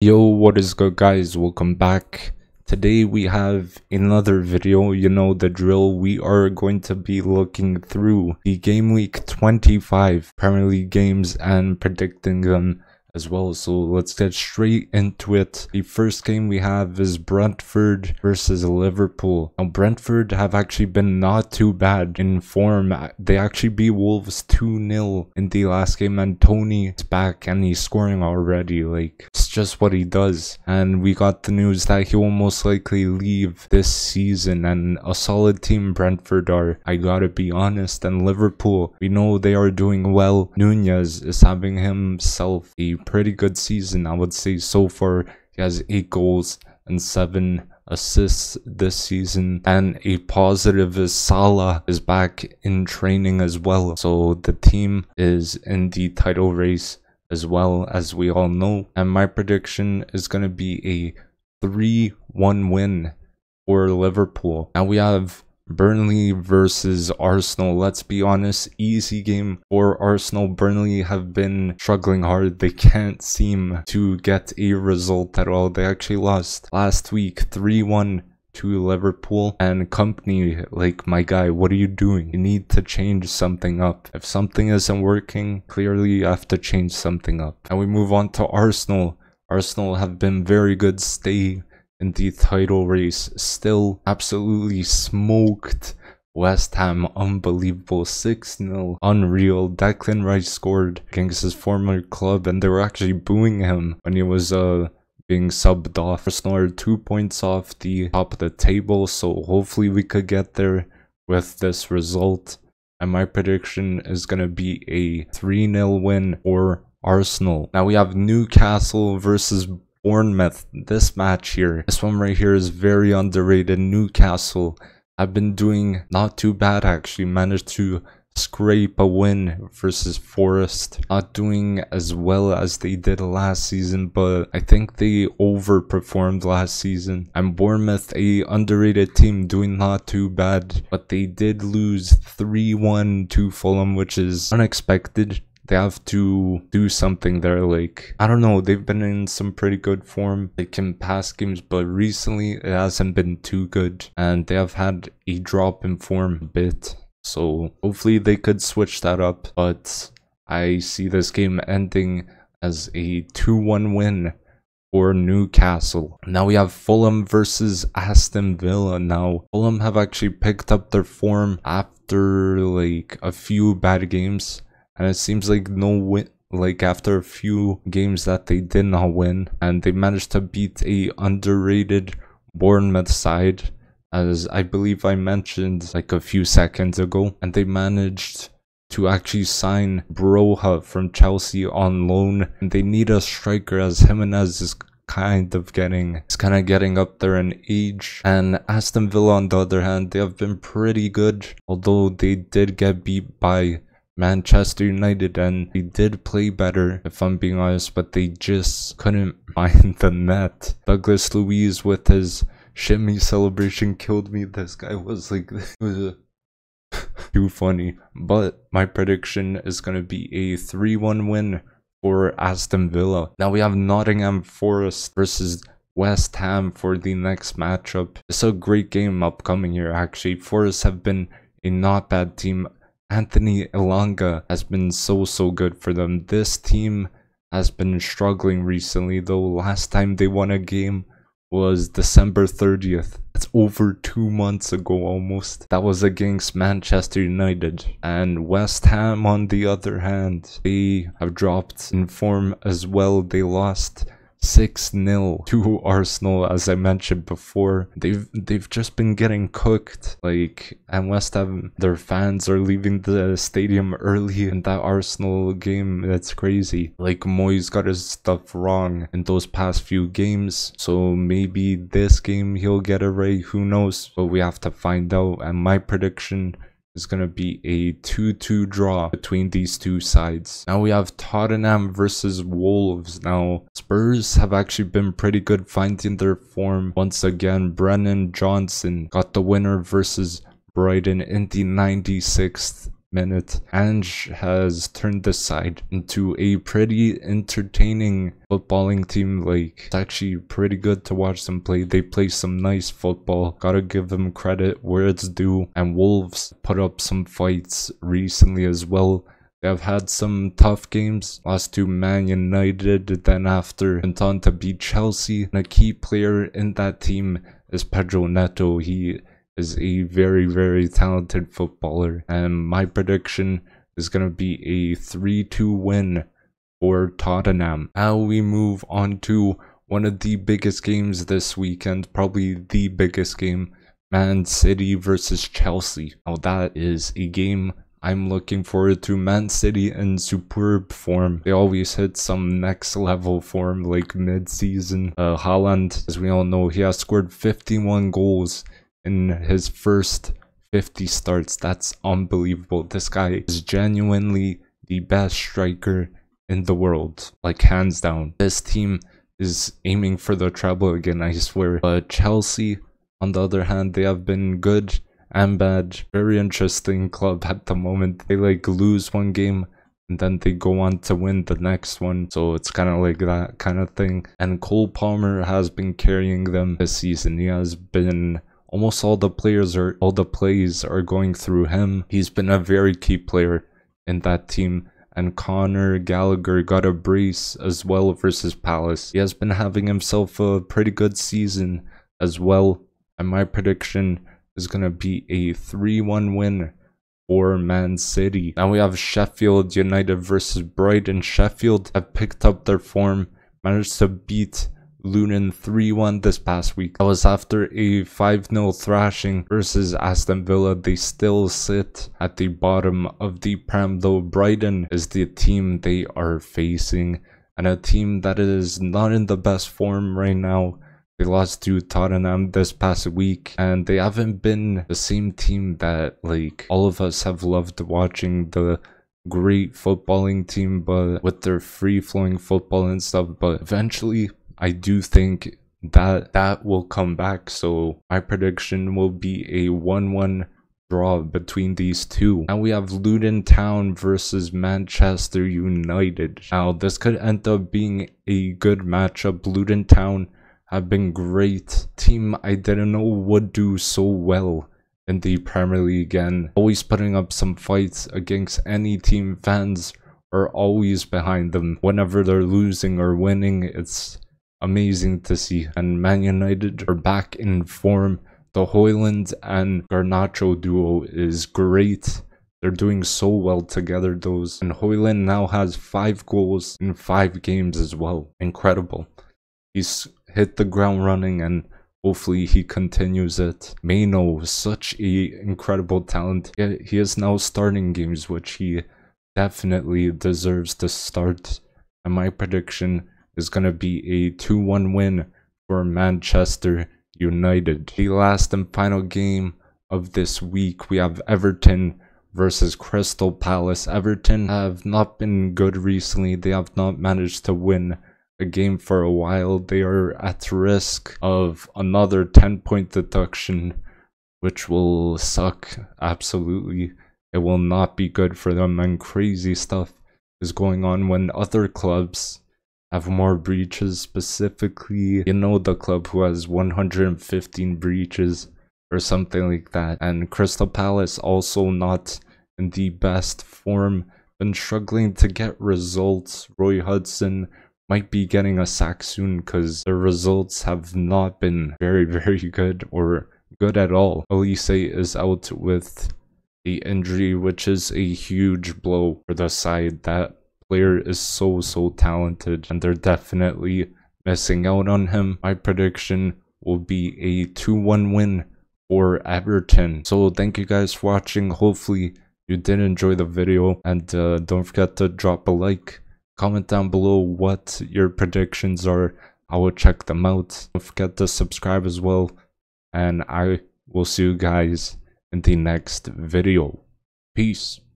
Yo, what is good guys? Welcome back. Today we have another video. You know the drill. We are going to be looking through the Game Week 25 Premier League games and predicting them as well. So let's get straight into it. The first game we have is Brentford versus Liverpool. Now Brentford have actually been not too bad in form. They actually beat Wolves 2-0 in the last game, and Tony is back and he's scoring already. Like, it's just what he does. And we got the news that he will most likely leave this season, and a solid team Brentford are, I gotta be honest. And Liverpool, we know they are doing well. Nunez is having himself a pretty good season, I would say. So far he has 8 goals and 7 assists this season, and a positive is Salah is back in training as well. So the team is in the title race as well, as we all know, and my prediction is going to be a 3-1 win for Liverpool. Now we have Burnley versus Arsenal. Let's be honest, easy game for Arsenal. Burnley have been struggling hard. They can't seem to get a result at all. They actually lost last week 3-1 to Liverpool, and company, like, my guy, what are you doing? You need to change something up. If something isn't working, clearly you have to change something up. And we move on to Arsenal. Arsenal have been very good, stay in the title race, still absolutely smoked West Ham, unbelievable, 6-0, unreal. Declan Rice scored against his former club, and they were actually booing him when he was being subbed off. Arsenal are 2 points off the top of the table, so hopefully we could get there with this result. And my prediction is gonna be a 3-0 win for Arsenal. Now we have Newcastle versus Bournemouth. This match here, this one right here, is very underrated. Newcastle have been doing not too bad, actually managed to scrape a win versus Forest. Not doing as well as they did last season, but I think they overperformed last season. And Bournemouth, a underrated team, doing not too bad, but they did lose 3-1 to Fulham, which is unexpected. They have to do something there. Like, I don't know, they've been in some pretty good form like in past games, but recently it hasn't been too good, and they have had a drop in form a bit. So hopefully they could switch that up, but I see this game ending as a 2-1 win for Newcastle. Now we have Fulham versus Aston Villa. Now Fulham have actually picked up their form after like a few bad games, and it seems like no win, like after a few games that they did not win, and they managed to beat a underrated Bournemouth side, as I believe I mentioned like a few seconds ago. And they managed to actually sign Broha from Chelsea on loan, and they need a striker, as Jimenez is kind of getting up there in age. And Aston Villa, on the other hand, they have been pretty good, although they did get beat by Manchester United, and they did play better, if I'm being honest, but they just couldn't find the net. Douglas Luiz with his shimmy celebration killed me. This guy was like, it was too funny. But my prediction is going to be a 3-1 win for Aston Villa. Now we have Nottingham Forest versus West Ham for the next matchup. It's a great game upcoming here, actually. Forest have been a not bad team. Anthony Elanga has been so good for them. This team has been struggling recently, though. Last time they won a game was December 30th. That's over 2 months ago almost. That was against Manchester United. And West Ham, on the other hand, they have dropped in form as well. They lost 6-0 to Arsenal, as I mentioned before. They've just been getting cooked, like, and West Ham, their fans are leaving the stadium early in that Arsenal game. That's crazy. Like, Moyes got his stuff wrong in those past few games, so maybe this game he'll get it right, who knows, but we have to find out. And my prediction is going to be a 2-2 draw between these two sides. Now we have Tottenham versus Wolves. Now Spurs have actually been pretty good finding their form once again. Brennan Johnson got the winner versus Brighton in the 96th minute. Ange has turned this side into a pretty entertaining footballing team. Like, it's actually pretty good to watch them play. They play some nice football. Gotta give them credit where it's due. And Wolves put up some fights recently as well. They have had some tough games, lost to Man United, then after went on to beat Chelsea. And a key player in that team is Pedro Neto. He is a very, very talented footballer. And my prediction is going to be a 3-2 win for Tottenham. Now we move on to one of the biggest games this weekend, probably the biggest game, Man City versus Chelsea. Now that is a game I'm looking forward to. Man City in superb form. They always hit some next level form like mid-season. Haaland, as we all know, he has scored 51 goals in his first 50 starts. That's unbelievable. This guy is genuinely the best striker in the world, like hands down. This team is aiming for the treble again, I swear. But Chelsea, on the other hand, they have been good and bad. Very interesting club at the moment. They like lose one game and then they go on to win the next one, so it's kind of like that kind of thing. And Cole Palmer has been carrying them this season. He has been, almost all the plays are going through him. He's been a very key player in that team. And Conor Gallagher got a brace as well versus Palace. He has been having himself a pretty good season as well, and my prediction is going to be a 3-1 win for Man City. Now we have Sheffield United versus Brighton. Sheffield have picked up their form, managed to beat Luton 3-1 this past week. That was after a 5-0 thrashing versus Aston Villa. They still sit at the bottom of the Prem, though. Brighton is the team they are facing, and a team that is not in the best form right now. They lost to Tottenham this past week, and they haven't been the same team that like all of us have loved watching, the great footballing team, but with their free-flowing football and stuff. But eventually I do think that will come back, so my prediction will be a 1-1 draw between these two. Now we have Luton Town versus Manchester United. Now this could end up being a good matchup. Luton Town have been great. Team I didn't know would do so well in the Premier League, and always putting up some fights against any team. Fans are always behind them whenever they're losing or winning. It's amazing to see. And Man United are back in form. The Højlund and Garnacho duo is great. They're doing so well together, those. And Højlund now has 5 goals in 5 games as well. Incredible. He's hit the ground running, and hopefully he continues it. Maino, such a incredible talent. He is now starting games, which he definitely deserves to start. And my prediction is going to be a 2-1 win for Manchester United. The last and final game of this week, we have Everton versus Crystal Palace. Everton have not been good recently. They have not managed to win a game for a while. They are at risk of another 10-point deduction, which will suck. Absolutely, it will not be good for them. And crazy stuff is going on when other clubs have more breaches. Specifically, you know, the club who has 115 breaches or something like that. And Crystal Palace also not in the best form, been struggling to get results. Roy Hodgson might be getting a sack soon because their results have not been very, very good or good at all. Elise is out with the injury, which is a huge blow for the side. That player is so talented, and they're definitely missing out on him. My prediction will be a 2-1 win for Everton. So thank you guys for watching. Hopefully you did enjoy the video, and don't forget to drop a like. Comment down below what your predictions are. I will check them out. Don't forget to subscribe as well. And I will see you guys in the next video. Peace.